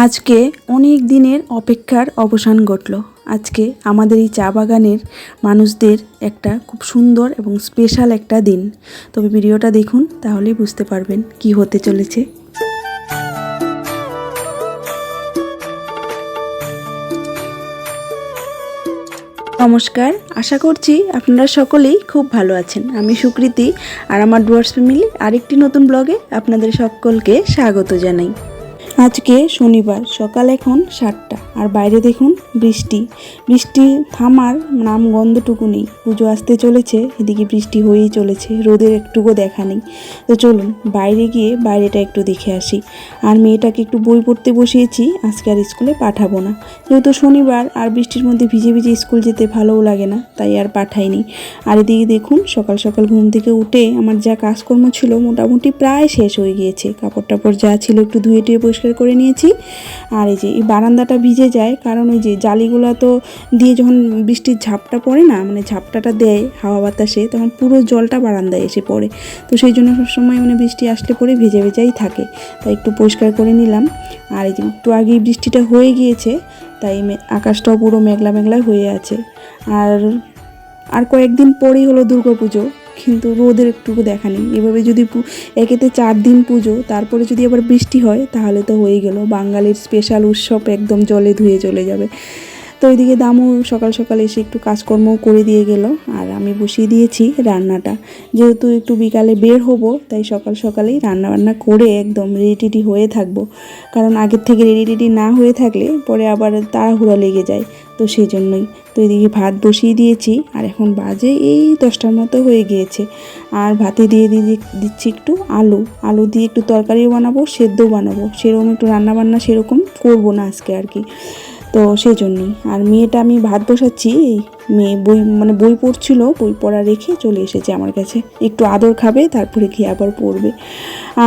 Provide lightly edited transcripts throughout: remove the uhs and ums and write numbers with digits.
আজকে অনেক দিনের অপেক্ষার অবসান ঘটল। আজকে আমাদের এই চা বাগানের মানুষদের একটা খুব সুন্দর এবং স্পেশাল একটা দিন। তবে ভিডিওটা দেখুন, তাহলেই বুঝতে পারবেন কি হতে চলেছে। নমস্কার, আশা করছি আপনারা সকলেই খুব ভালো আছেন। আমি সুকৃতি আর আমার ডুয়ার্স ফ্যামিলি আরেকটি নতুন ব্লগে আপনাদের সকলকে স্বাগত জানাই। আজকে শনিবার, সকাল এখন 7টা, আর বাইরে দেখুন বৃষ্টি থামার নাম গন্ধটুকু নেই। পুজো আসতে চলেছে, এদিকে বৃষ্টি হয়েই চলেছে, রোদের একটুকু দেখা নেই। তো চলুন বাইরে গিয়ে বাইরেটা একটু দেখে আসি। আর মেয়েটাকে একটু বই পড়তে বসিয়েছি, আজকে আর স্কুলে পাঠাবো না, যেহেতু শনিবার আর বৃষ্টির মধ্যে ভিজে ভিজে স্কুল যেতে ভালোও লাগে না, তাই আর পাঠাইনি। আর এদিকে দেখুন সকাল সকাল ঘুম থেকে উঠে আমার যা কাজকর্ম ছিল মোটামুটি প্রায় শেষ হয়ে গিয়েছে। কাপড় টাপড় যা ছিল একটু ধুয়ে পরিষ্কার করে নিয়েছি। আর এই যে এই বারান্দাটা ভিজে যায়, কারণ ওই যে জালিগুলো তো দিয়ে যখন বৃষ্টির ঝাপটা পড়ে না, মানে ঝাপটাটা দেয় হাওয়া বাতাসে, তখন পুরো জলটা বারান্দায় এসে পড়ে। তো সেই জন্য সবসময় মানে বৃষ্টি আসলে পরে ভেজে ভেজাই থাকে, তাই একটু পরিষ্কার করে নিলাম। আর এই যে একটু আগেই বৃষ্টিটা হয়ে গিয়েছে, তাই আকাশটাও পুরো মেঘলা মেঘলা হয়ে আছে। আর কয়েকদিন পরেই হলো দুর্গাপুজো, কিন্তু রোদের একটুকু দেখা নেই। এভাবে যদি একেতে 4 দিন পুজো, তারপরে যদি আবার বৃষ্টি হয়, তাহলে তো হয়ে গেল বাঙালির স্পেশাল উৎসব, একদম জলে ধুয়ে চলে যাবে। তো ওইদিকে দামু সকাল সকাল এসে একটু কাজকর্মও করে দিয়ে গেল, আর আমি বসিয়ে দিয়েছি রান্নাটা। যেহেতু একটু বিকালে বের হব, তাই সকাল সকালেই রান্না করে একদম রেডি হয়ে থাকবো, কারণ আগের থেকে রেডি না হয়ে থাকলে পরে আবার তাড়াহুড়া লেগে যায়। তো সেই জন্যই তো এদিকে ভাত বসিয়ে দিয়েছি, আর এখন বাজে এই 10টার মতো হয়ে গিয়েছে। আর ভাতে দিয়ে দিচ্ছি একটু আলু দিয়ে একটু তরকারিও বানাবো, সেদ্ধও বানাবো। সেরকম একটু রান্নাবান্না সেরকম করবো না আজকে আর কি, তো সেই জন্যই। আর মেয়েটা আমি ভাত বসাচ্ছি, মেয়ে বই পড়ছিল, বই পড়া রেখে চলে এসেছে আমার কাছে, একটু আদর খাবে, তারপরে খেয়ে আবার পড়বে।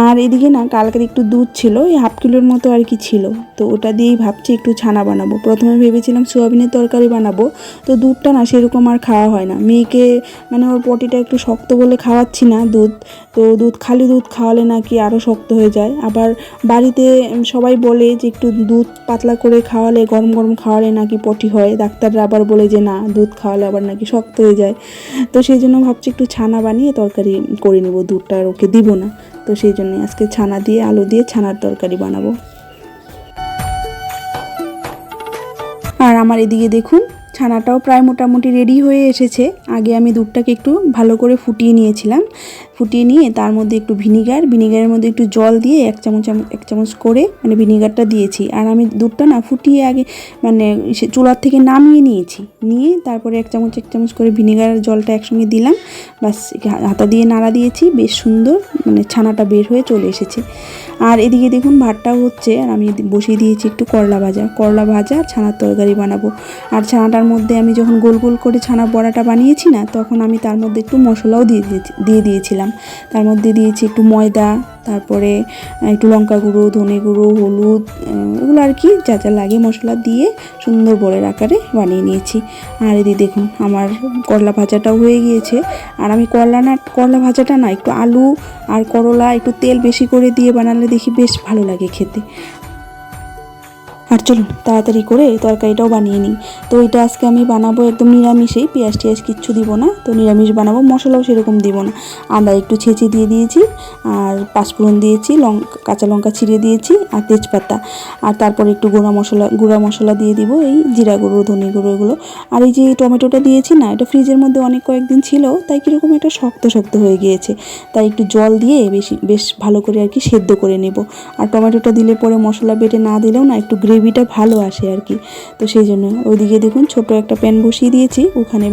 আর এদিকে না কালকের একটু দুধ ছিল, এই 1/2 কিলোর মতো আর কি ছিল, তো ওটা দিয়েই ভাবছি একটু ছানা বানাবো। প্রথমে ভেবেছিলাম সোয়াবিনের তরকারি বানাবো, তো দুধটা না সেরকম আর খাওয়া হয় না মেয়েকে, মানে ওর পটিটা একটু শক্ত বলে খাওয়াচ্ছি না দুধ। তো খালি দুধ খাওয়ালে নাকি আরও শক্ত হয়ে যায়। আবার বাড়িতে সবাই বলে যে একটু দুধ পাতলা করে খাওয়ালে, গরম গরম খাওয়ালে নাকি পটি হয়। ডাক্তাররা আবার বলে যে না, দুধ খাওয়ালে আবার নাকি শক্ত হয়ে যায়। তো সেই জন্য ভাবছি একটু ছানা বানিয়ে তরকারি করে নেবো, দুধটা আর ওকে দিব না। তো সেই জন্য আজকে ছানা দিয়ে আলু দিয়ে ছানার তরকারি বানাবো। আর আমার এদিকে দেখুন ছানাটাও প্রায় মোটামুটি রেডি হয়ে এসেছে। আগে আমি দুধটাকে একটু ভালো করে ফুটিয়ে নিয়েছিলাম, ফুটিয়ে নিয়ে তার মধ্যে একটু ভিনিগারের মধ্যে একটু জল দিয়ে এক চামচ করে মানে ভিনিগারটা দিয়েছি। আর আমি দুধটা না ফুটিয়ে আগে মানে চুলার থেকে নামিয়ে নিয়ে তারপরে এক চামচ করে ভিনিগারের জলটা একসঙ্গে দিলাম, বাস হাতা দিয়ে নাড়া দিয়েছি, বেশ সুন্দর মানে ছানাটা বের হয়ে চলে এসেছে। আর এদিকে দেখুন ভাতটাও হচ্ছে, আর আমি বসিয়ে দিয়েছি একটু করলা ভাজা ছানার তরকারি বানাবো। আর ছানাটার মধ্যে আমি যখন গোল গোল করে ছানা বড়াটা বানিয়েছি না, তখন আমি তার মধ্যে একটু মশলাও দিয়ে দিয়েছিলাম। তার মধ্যে দিয়েছি একটু ময়দা, তারপরে একটু লঙ্কা গুঁড়ো, ধনে গুঁড়ো, হলুদ, এগুলো আর কি যা যা লাগে মশলা দিয়ে সুন্দর বড়ের আকারে বানিয়ে নিয়েছি। আর এদিকে দেখুন আমার করলা ভাজাটাও হয়ে গিয়েছে। আর আমি করলা ভাজাটা না একটু আলু আর করলা একটু তেল বেশি করে দিয়ে বানালে দেখি বেশ ভালো লাগে খেতে। আর চলুন তাড়াতাড়ি করে তরকারিটাও বানিয়ে নিই। তো এটা আজকে আমি বানাবো একদম নিরামিষেই, পেঁয়াজ টিয়াজ কিচ্ছু দিব না, তো নিরামিষ বানাবো, মশলাও সেরকম দিব না। আদা একটু ছেঁচে দিয়ে দিয়েছি, আর পাঁচফোড়ন দিয়েছি, কাঁচা লঙ্কা ছিঁড়ে দিয়েছি, আর তেজপাতা। আর তারপরে একটু গুঁড়া মশলা দিয়ে দিব, এই জিরা গুঁড়ো, ধনে গুঁড়ো, এগুলো। আর এই যে টমেটোটা দিয়েছি না, এটা ফ্রিজের মধ্যে অনেক কয়েকদিন ছিল, তাই কীরকম একটা শক্ত হয়ে গিয়েছে, তাই একটু জল দিয়ে বেশ ভালো করে আর কি সেদ্ধ করে নেব। আর টমেটোটা দিলে পরে মশলা বেটে না দিলেও না একটু গ্রেভিটা ভালো আসে আর কি। তো সেই জন্য ওইদিকে দেখুন ছোট একটা প্যান বসিয়ে দিয়েছি, ওখানে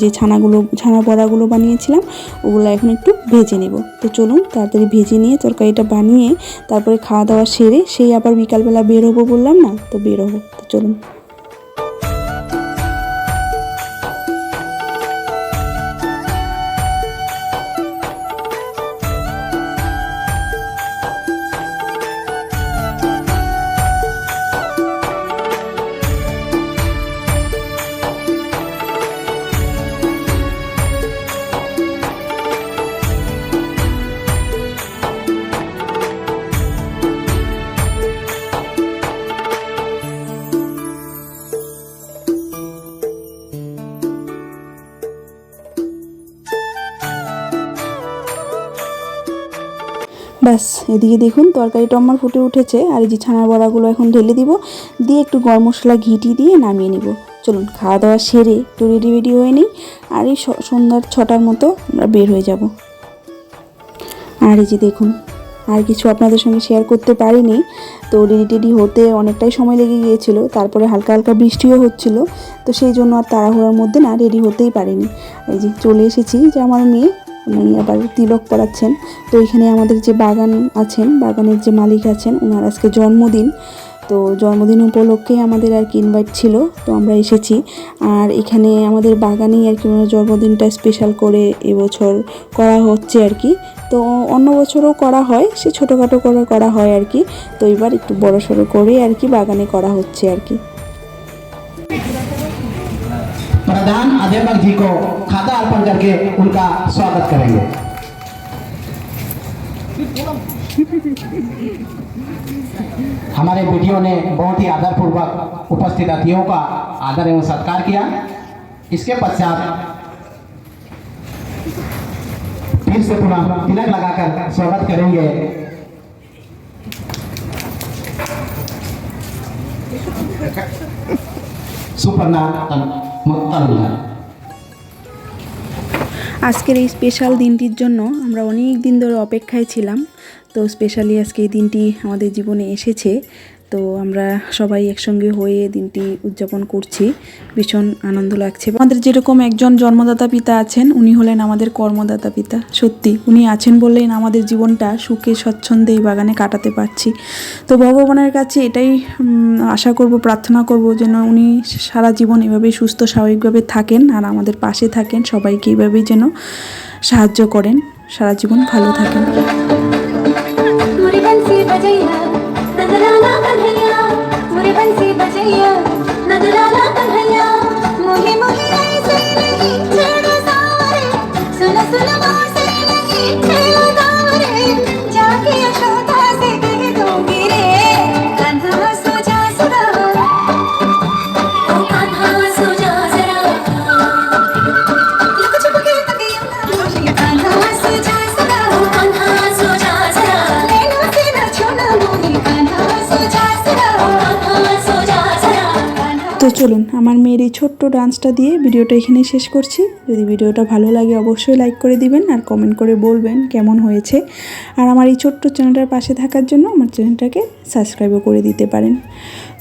যে ছানা বড়াগুলো বানিয়েছিলাম ওগুলো এখন একটু ভেজে নেব। তো চলুন তাড়াতাড়ি ভেজে নিয়ে তরকারিটা বানিয়ে তারপরে খাওয়া দাওয়া সেরে সেই আবার বিকালবেলা বের হবো বললাম না, তো বের হবো। তো চলুন। ব্যাস এদিকে দেখুন তরকারিটা আমার ফুটে উঠেছে, আর এই যে ছানার বড়াগুলো এখন ঢেলে দিব, দিয়ে একটু গরম মশলা ঘিটি দিয়ে নামিয়ে নিব। চলুন খাওয়া দাওয়া সেরে একটু রেডি হয়ে নিই, আর এই সন্ধ্যার 6টার মতো আমরা বের হয়ে যাব। আর এই যে দেখুন আর কিছু আপনাদের সঙ্গে শেয়ার করতে পারিনি, তো রেডি হতে অনেকটাই সময় লেগে গিয়েছিল, তারপরে হালকা হালকা বৃষ্টিও হচ্ছিল, তো সেই জন্য আর তাড়াহুড়োর মধ্যে না রেডি হতেই পারিনি। এই যে চলে এসেছি, যে আমার মেয়ে উনি আবার তিলক পড়াচ্ছেন। তো এখানে আমাদের যে বাগান আছেন, বাগানের যে মালিক আছেন, ওনার আজকে জন্মদিন, তো জন্মদিন উপলক্ষে আমাদের আর কি ইনভাইট ছিল, তো আমরা এসেছি। আর এখানে আমাদের বাগানেই আর কি ওনার জন্মদিনটা স্পেশাল করে এবছর করা হচ্ছে আর কি। তো অন্য বছরও করা হয়, সে ছোটোখাটো করে করা হয় আর কি, তো এবার একটু বড়সড় করে আর কি বাগানে করা হচ্ছে আর কি। प्रधान अध्यापक जी को खाता अर्पण करके उनका स्वागत करेंगे। हमारे वीडियो ने बहुत ही आदरपूर्वक उपस्थित अतिथियों का आदर एवं सत्कार किया। इसके पश्चात फिर से पुनः तिलक लगाकर स्वागत करेंगे सुपर्णा तलुलदार। আজকের এই স্পেশাল দিনটির জন্য আমরা অনেক দিন ধরে অপেক্ষায় ছিলাম, তো স্পেশালি আজকে এই দিনটি আমাদের জীবনে এসেছে, তো আমরা সবাই একসঙ্গে হয়ে দিনটি উদযাপন করছি, ভীষণ আনন্দ লাগছে। আমাদের যেরকম একজন জন্মদাতা পিতা আছেন, উনি হলেন আমাদের কর্মদাতা পিতা। সত্যি উনি আছেন বললেই না আমাদের জীবনটা সুখে স্বচ্ছন্দে এই বাগানে কাটাতে পারছি। তো ভগবানের কাছে এটাই আশা করব, প্রার্থনা করব যেন উনি সারা জীবন এভাবেই সুস্থ স্বাভাবিকভাবে থাকেন, আর আমাদের পাশে থাকেন, সবাইকে এইভাবেই যেন সাহায্য করেন, সারা জীবন ভালো থাকেন। তো চলুন আমার মেয়ের এই ছোট্ট ডান্সটা দিয়ে ভিডিওটা এখানে শেষ করছি। যদি ভিডিওটা ভালো লাগে অবশ্যই লাইক করে দিবেন, আর কমেন্ট করে বলবেন কেমন হয়েছে। আর আমার এই ছোট্ট চ্যানেলটার পাশে থাকার জন্য আমার চ্যানেলটাকে সাবস্ক্রাইবও করে দিতে পারেন।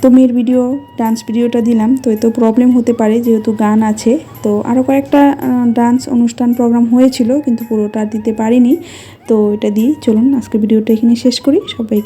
তো মেয়ের ডান্স ভিডিওটা দিলাম, তো এত প্রবলেম হতে পারে যেহেতু গান আছে, তো আরও কয়েকটা ডান্স অনুষ্ঠান প্রোগ্রাম হয়েছিল কিন্তু পুরোটা দিতে পারিনি, তো এটা দিয়ে চলুন আজকে ভিডিওটা এখানে শেষ করি। সবাইকে